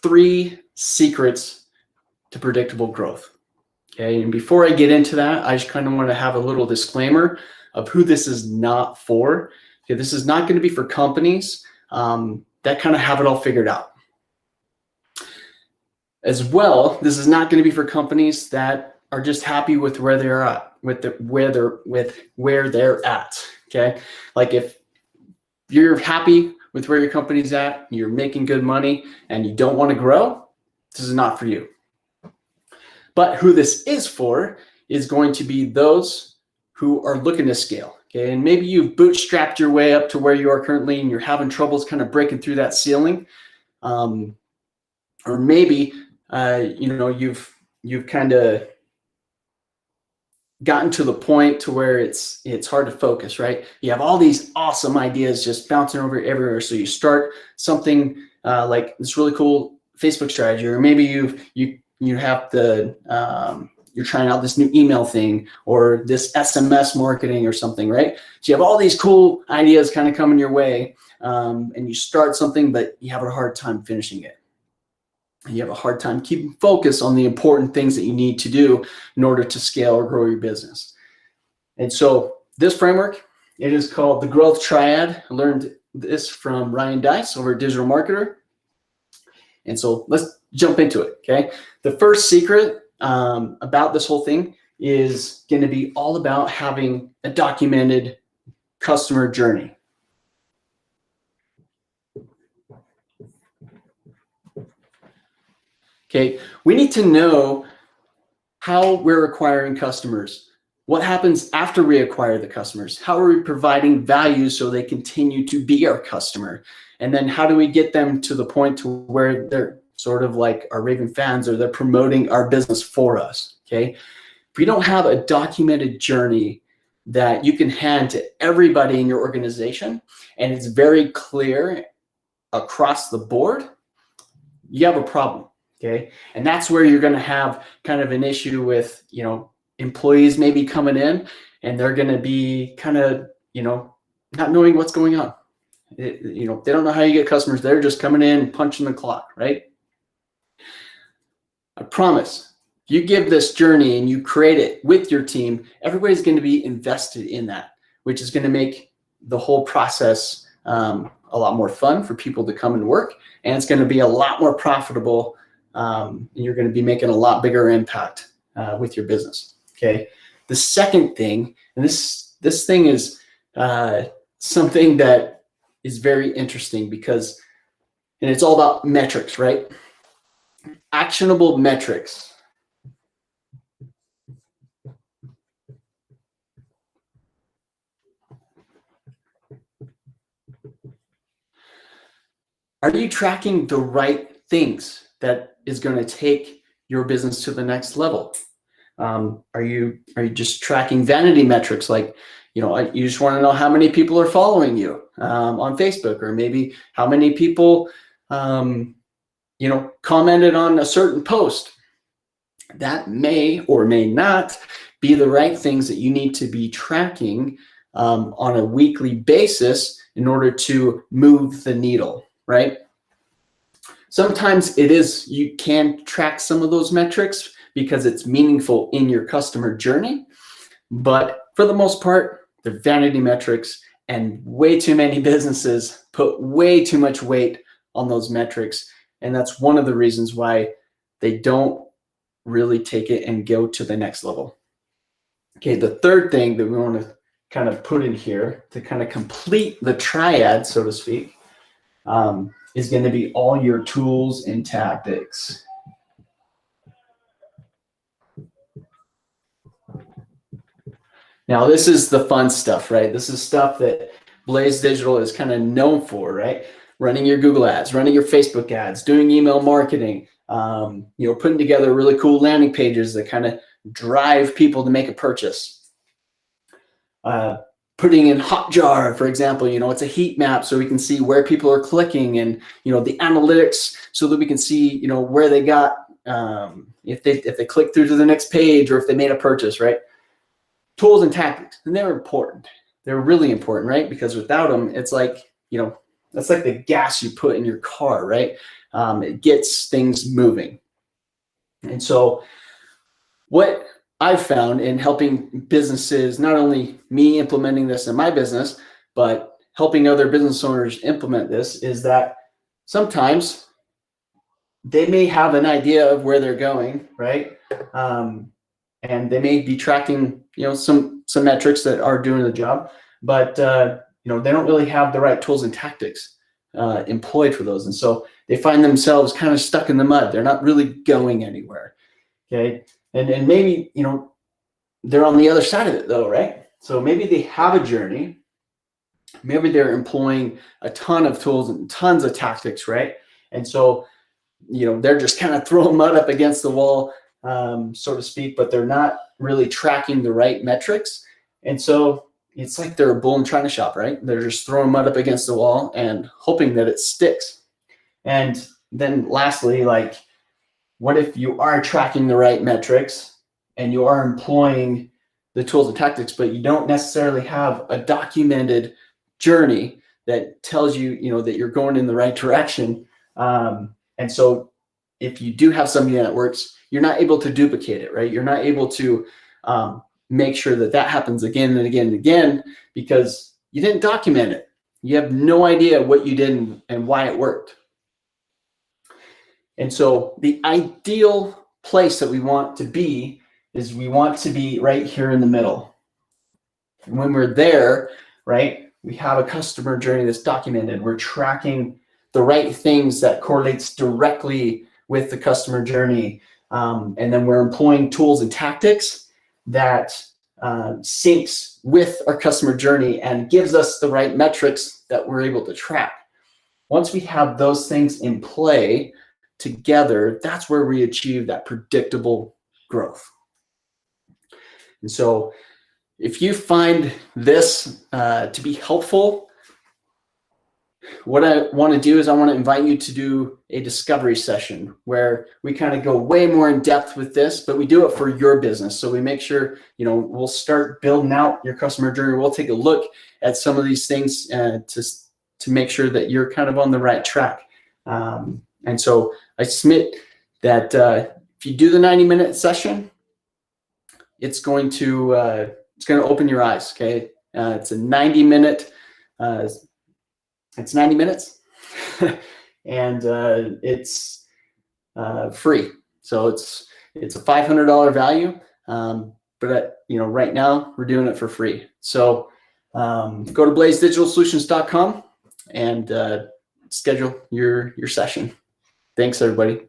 3 secrets to predictable growth. Okay, and before I get into that, I just kind of want to have a little disclaimer of who this is not for. Okay, this is not going to be for companies that kind of have it all figured out. As well, this is not going to be for companies that are just happy with where they're at, where they're at. Okay, like if you're happy with where your company's at, you're making good money, and you don't want to grow, this is not for you. But who this is for is going to be those who are looking to scale. Okay, and maybe you've bootstrapped your way up to where you are currently, and you're having troubles kind of breaking through that ceiling, or maybe you've kind of gotten to the point to where it's hard to focus, right? You have all these awesome ideas just bouncing over everywhere. So you start something like this really cool Facebook strategy, or maybe you have the you're trying out this new email thing or this SMS marketing or something, right? So you have all these cool ideas kind of coming your way, and you start something, but you have a hard time finishing it. And you have a hard time keeping focus on the important things that you need to do in order to scale or grow your business. And so this framework, it is called the Growth Triad. I learned this from Ryan Deiss over at Digital Marketer. And so let's jump into it, okay? The first secret about this whole thing is going to be all about having a documented customer journey. Okay, we need to know how we're acquiring customers. What happens after we acquire the customers? How are we providing value so they continue to be our customer? And then how do we get them to the point to where they're sort of like our raving fans, or they're promoting our business for us, okay? If we don't have a documented journey that you can hand to everybody in your organization, and it's very clear across the board, you have a problem. Okay, and that's where you're going to have kind of an issue with, employees maybe coming in, and they're going to be kind of, not knowing what's going on. They don't know how you get customers. They're just coming in, punching the clock, right? I promise, if you give this journey and you create it with your team, everybody's going to be invested in that, which is going to make the whole process a lot more fun for people to come and work, and it's going to be a lot more profitable. And you're going to be making a lot bigger impact with your business. Okay. The second thing, and this thing is something that is very interesting because, and it's all about metrics, right? Actionable metrics. Are you tracking the right things that is going to take your business to the next level? Are you just tracking vanity metrics, like, you just want to know how many people are following you on Facebook, or maybe how many people commented on a certain post? That may or may not be the right things that you need to be tracking on a weekly basis in order to move the needle, right? Sometimes you can track some of those metrics because it's meaningful in your customer journey, but for the most part, they're vanity metrics, and way too many businesses put way too much weight on those metrics, and that's one of the reasons why they don't really take it and go to the next level. Okay, the third thing that we want to kind of put in here to kind of complete the triad, so to speak, is going to be all your tools and tactics. Now, this is the fun stuff, right? This is stuff that Blaze Digital is kind of known for, right? Running your Google ads, running your Facebook ads, doing email marketing, putting together really cool landing pages that kind of drive people to make a purchase. Putting in Hotjar, for example, it's a heat map so we can see where people are clicking, and, the analytics so that we can see, where they got, if they click through to the next page, or if they made a purchase, right? Tools and tactics, and they're important. They're really important, right? Because without them, it's like, That's like the gas you put in your car, right? It gets things moving. And so what I've found in helping businesses, not only me implementing this in my business, but helping other business owners implement this, is that sometimes they may have an idea of where they're going, right? And they may be tracking, some metrics that are doing the job, but they don't really have the right tools and tactics employed for those, and so they find themselves kind of stuck in the mud. They're not really going anywhere. Okay, and maybe they're on the other side of it though, right? So maybe they have a journey. Maybe they're employing a ton of tools and tons of tactics, right? And so they're just kind of throwing mud up against the wall, so to speak, but they're not really tracking the right metrics. And so it's like they're a bull in China shop, right? They're just throwing mud up against the wall and hoping that it sticks. And then lastly, like, what if you are tracking the right metrics and you are employing the tools and tactics, but you don't necessarily have a documented journey that tells you, that you're going in the right direction. And so if you do have something that works, you're not able to duplicate it, right? You're not able to make sure that happens again and again and again because you didn't document it. You have no idea what you did and why it worked. And so the ideal place that we want to be is we want to be right here in the middle. And when we're there, right, we have a customer journey that's documented. We're tracking the right things that correlates directly with the customer journey. And then we're employing tools and tactics that syncs with our customer journey and gives us the right metrics that we're able to track. Once we have those things in play together, that's where we achieve that predictable growth. And so if you find this to be helpful, what I want to do is I want to invite you to do a discovery session where we kind of go way more in depth with this, but we do it for your business. So we make sure, we'll start building out your customer journey. We'll take a look at some of these things to make sure that you're kind of on the right track. And so I submit that if you do the 90-minute session, it's going to open your eyes. Okay, it's a 90-minute. It's 90 minutes, and it's free. So it's a $500 value, but right now we're doing it for free. So go to blazedigitalsolutions.com and schedule your session. Thanks, everybody.